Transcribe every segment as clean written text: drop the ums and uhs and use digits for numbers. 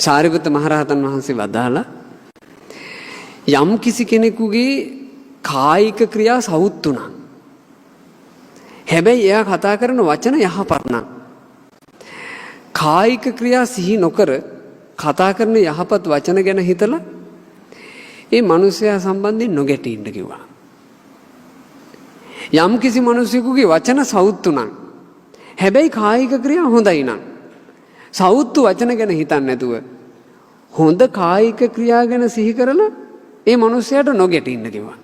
සාරිපුත්ත මහරහතන් වහන්සේ වදාලා යම් කිසි කෙනෙකුගේ කායික ක්‍රියා සවුත් වුණා. හැබැයි එයා කතා කරන වචන යහපත් නම් කායික ක්‍රියා සිහි නොකර කතා කරන යහපත් වචන ගැන හිතලා ඒ මිනිසයා සම්බන්ධයෙන් නොගැටී ඉන්න කිව්වා. යම් කිසි මිනිසෙකුගේ වචන සවුත්තු නම් හැබැයි කායික ක්‍රියා හොඳයි නම් සවුත්තු වචන ගැන හිතන්නේ නැතුව හොඳ කායික ක්‍රියා ගැන සිහි කරලා ඒ මිනිසයාට නොගැටී ඉන්න කිව්වා.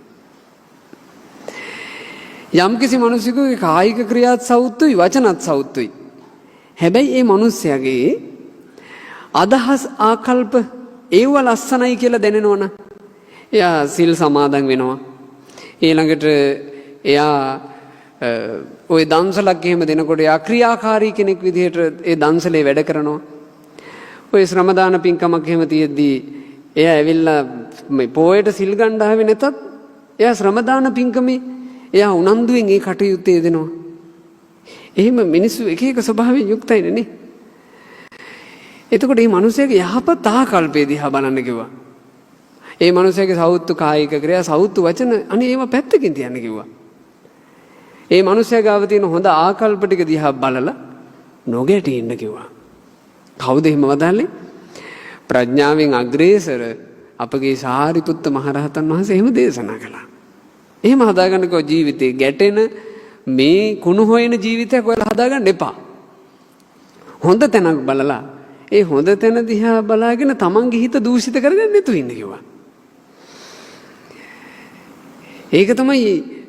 යම් කිසි මිනිසෙකුගේ කායික ක්‍රියාත් සවුත්තුයි වචනත් සවුත්තුයි. හැබැයි ඒ මිනිසයාගේ අදහස් ආකල්ප ඒව ලස්සනයි කියලා දැනෙනවනම් එයා සිල් සමාදන් වෙනවා. ඊළඟට එයා ওই දන්සලක් එහෙම දෙනකොට එයා ක්‍රියාකාරී කෙනෙක් විදිහට ඒ දන්සලේ වැඩ කරනවා. ඔය ශ්‍රම දාන පින්කමක් එහෙම තියෙද්දී එයා ඇවිල්ලා මේ පොයට සිල් ගන්න ආවේ නැතත් එයා ශ්‍රම දාන පින්කමේ එයා උනන්දුවෙන් ඒ කටයුත්තේ යෙදෙනවා. එහෙම මිනිස්සු එක එක ස්වභාවයෙන් යුක්තයිනේ නේ. එතකොට මේ මිනිහයාගේ යහපත් ආකල්පේ දිහා බලන්න කිව්වා. ඒ මිනිහයාගේ සෞත්තු කායික ක්‍රියා සෞත්තු වචන අනේ ඒව පැත්තකින් තියන්න කිව්වා. ඒ මිනිහයා ගාව තියෙන හොඳ ආකල්ප ටික දිහා බලලා නොගැටී ඉන්න කිව්වා. කවුද එහෙම වදාළේ? ප්‍රඥාවෙන් අග්‍රේසර අපගේ සාරිපුත්ත මහරහතන් වහන්සේ එහෙම දේශනා කළා. එහෙම හදාගන්නකෝ ජීවිතේ ගැටෙන මේ කුණු හොයන ජීවිතයක් ඔයාලා හදාගන්න එපා. හොඳ තැනක් බලලා ඒ හොඳ තැන දිහා බලාගෙන තමන්ගේ හිත දූෂිත කරගන්න නැතුව ඉන්න කිව්වා. ඒක තමයි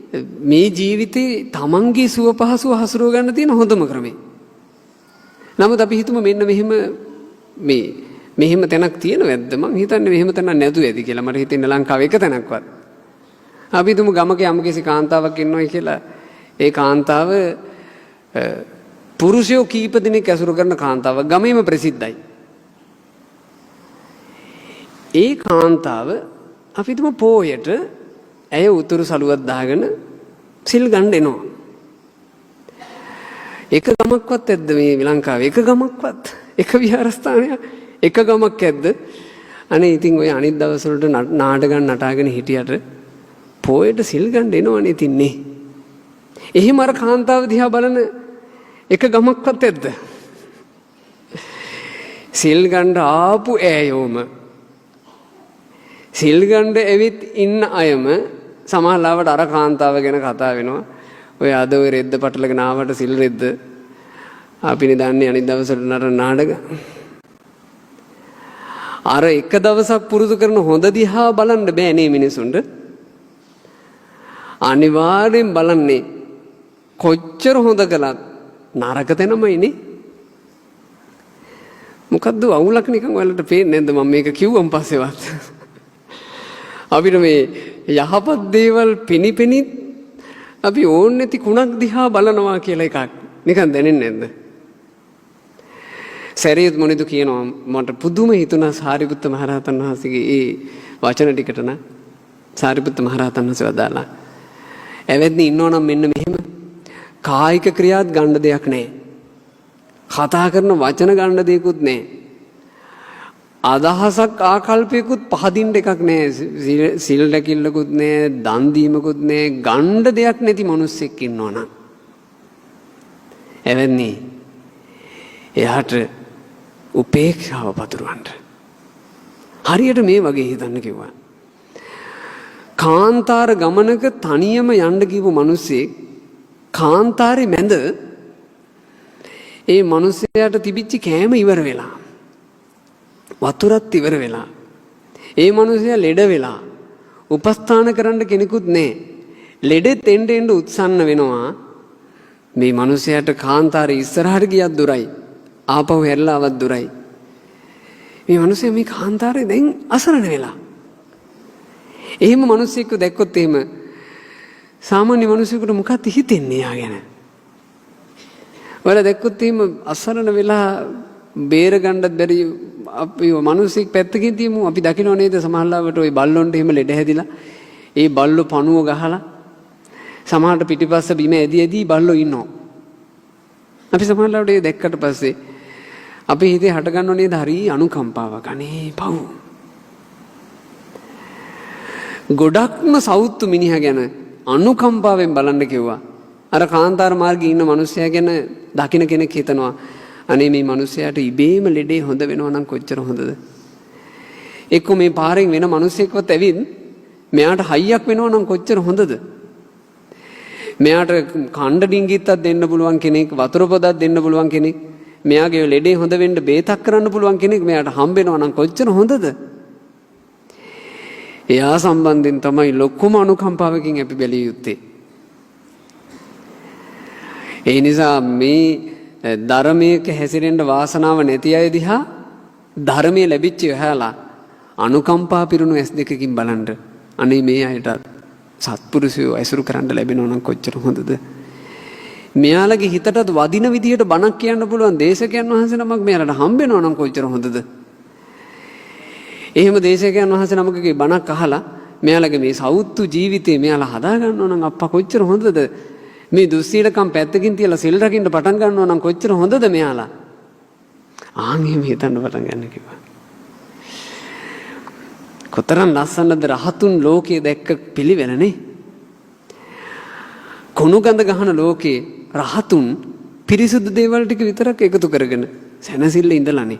මේ ජීවිතේ තමන්ගේ සුව පහසුව හසුරව ගන්න තියෙන හොඳම ක්‍රමය. නමුත් අපි හිතමු මෙන්න මෙහෙම තැනක් තියෙනවද? මං හිතන්නේ මෙහෙම තැනක් නැතුව ඇති කියලා. මට හිතෙන්නේ ලංකාවේ එක තැනක්වත්. අපි හිතමු ගමක යම්කිසි කාන්තාවක් ඉන්නවයි කියලා. ඒ කාන්තාව පුරුෂයෝ කීප දෙනෙක් ඇසුරු කරන කාන්තාවක් ගමේම ප්‍රසිද්ධයි. ඒ කාන්තාව අපි හිතමු පොයට ඇය උතුරු සළුවක් දාගෙන සිල් ගන්න එනවා. එක ගමක්වත් ඇද්ද මේ ලංකාවේ? එක ගමක්වත්? එක විහාරස්ථානයක්? එක ගමක් ඇද්ද? අනේ ඉතින් ඔය අනිත් දවස් වලට නාටකම් නටාගෙන හිටියට පොයට සිල් ගන්න එනවනේ තින්නේ. එහෙම අර කාන්තාව දිහා බලන එක ගමක්වත් ඇද්ද? සිල් ගන්න ආපු ඇයෝම සිල් ගන්න ඇවිත් ඉන්න අයම සමහරවිට අර කාන්තාව ගැන කතා වෙනවා. ඔය අද ඔය රෙද්ද පටලගෙන ආවට සිල් රෙද්ද අපිනේ දන්නේ අනිත් දවසට නරන නාටක. අර එක දවසක් පුරුදු කරන හොඳ දිහා බලන්න බෑ නේ මිනිසුන්ට. අනිවාර්යෙන් බලන්නේ කොච්චර හොඳ කළත් නරක තැනමයිනේ. මොකද්ද අවුලක් නිකන් ඔයාලට පේන්නේ නැද්ද මම මේක කිව්වන් පස්සේවත්? අපිට මේ යහපත් දේවල් පිනිපිනිත් අපි ඕන් නැති කුණක් දිහා බලනවා කියලා එකක් නිකන් දැනෙන්නේ නැද්ද? සරියුත් මොනිදු කියනවා මට පුදුම හිතුණා සාරිපුත්ත මහරහතන් වහන්සේගේ ඒ වචන ටිකට න සාරිපුත්ත මහරහතන් වහන්සේ වදාලා එවැද්දි ඉන්නවනම් මෙන්න මෙහෙම කායික ක්‍රියාත් ගන්න දෙයක් නැහැ. කතා කරන වචන ගන්න දෙයක්වත් නැහැ. අදහසක් ආකල්පයකුත් පහදින්න එකක් නැහැ. සිල් රැකිල්ලකුත් නැහැ, දන් දීමකුත් නැහැ, ගන්න දෙයක් නැති මිනිස්සෙක් ඉන්නවනම් එවැනි එයාට උපේක්ෂාව පතුරවන්න. හරියට මේ වගේ හිතන්න කිව්වා. කාන්තාර ගමනක තනියම යන්න ගිහපු මිනිස්සෙක් කාන්තාරේ මැද ඒ මිනිසයාට තිබිච්ච කෑම ඉවර වෙලා වතුරත් ඉවර වෙලා ඒ මිනිසයා ලෙඩ වෙලා උපස්ථාන කරන්න කෙනෙකුත් නැහැ. ලෙඩෙත් එන්න උත්සන්න වෙනවා. මේ මිනිසයාට කාන්තාරේ ඉස්සරහට ගියත් දුරයි ආපහු හැරලා ආවත් දුරයි. මේ මිනිසයා මේ කාන්තාරේ දැන් අසරණ වෙලා. එහෙම මිනිස්සෙක්ව දැක්කොත් එහෙම සාමාන්‍ය මිනිසෙකුට මොකක්ද හිතෙන්නේ යා ගැන? ඔයාලා දැක්කොත් එහෙම අසරණ වෙලා බේර ගන්නත් බැරි අපි මිනිස්සෙක් පැත්තකින් තියමු. අපි දකින්න නේද සමහරවිට ওই බල්ලොන්ට එහෙම ලෙඩ හැදිලා ඒ බල්ලෝ පණුව ගහලා සමහරට පිටිපස්ස බිම ඇදී බල්ලෝ ඉන්නවා. අපි සමහරවිට ඒ දැක්කට පස්සේ අපේ හිතේ හටගන්නව නේද හරි අනුකම්පාවක්. අනේ පව්. ගොඩක්ම සෞත්තු මිනිහා ගැන අනුකම්පාවෙන් බලන්න කිව්වා. අර කාන්තාර මාර්ගයේ ඉන්න මිනිස්සයා ගැන දකින්න කෙනෙක් හිතනවා අනේ මේ මිනිස්සයාට ඉබේම ලෙඩේ හොඳ වෙනවා නම් කොච්චර හොඳද? එක්ක මේ පාරෙන් වෙන මිනිස්සෙක්වත් ඇවිත් මෙයාට හයියක් වෙනවා නම් කොච්චර හොඳද? මෙයාට කණ්ඩ ඩිංගිත්තක් දෙන්න පුළුවන් කෙනෙක්, වතුර පොදක් දෙන්න පුළුවන් කෙනෙක්, මෙයාගේ ලෙඩේ හොඳ වෙන්න බේතක් කරන්න පුළුවන් කෙනෙක් මෙයාට හම්බ වෙනවා නම් කොච්චර හොඳද? එයා සම්බන්ධයෙන් තමයි ලොකුම අනුකම්පාවකින් අපි බැලිය යුත්තේ. ඒ නිසා මේ ධර්මයක හැසිරෙන්න වාසනාව නැති අය දිහා ධර්මයේ ලැබිච්ච යහලා අනුකම්පා පිරුණු ඇස් දෙකකින් බලන්න. අනේ මේ අයට සත්පුරුෂයෝ ඇසුරු කරන්න ලැබෙනවා නම් කොච්චර හොඳද? මෙයාලගේ හිතටත් වදින විදිහට බණක් කියන්න පුළුවන් දේශකයන් වහන්සේ නමක් මෙයාලට හම්බ වෙනවා නම් කොච්චර හොඳද? එහෙම දේශකයන් වහන්සේ නමකගේ බණක් අහලා මෙයාලගේ මේ සෞත්තු ජීවිතේ මෙයාලා හදා ගන්නවා නම් අප්පා කොච්චර හොඳද? මේ දුස්සීලකම් පැත්තකින් තියලා සිල් රකින්න පටන් ගන්නවා නම් කොච්චර හොඳද මෙයාලා? ආන් එහෙම හිතන්න පටන් ගන්න කිව්වා. කොතරම් ලස්සනද රහතුන් ලෝකයේ දැක්ක පිළිවෙලනේ. කොණු ගඳ ගහන ලෝකේ රහතුන් පිරිසුදු දේවල් ටික විතරක් එකතු කරගෙන සැනසෙල්ල ඉඳලානේ.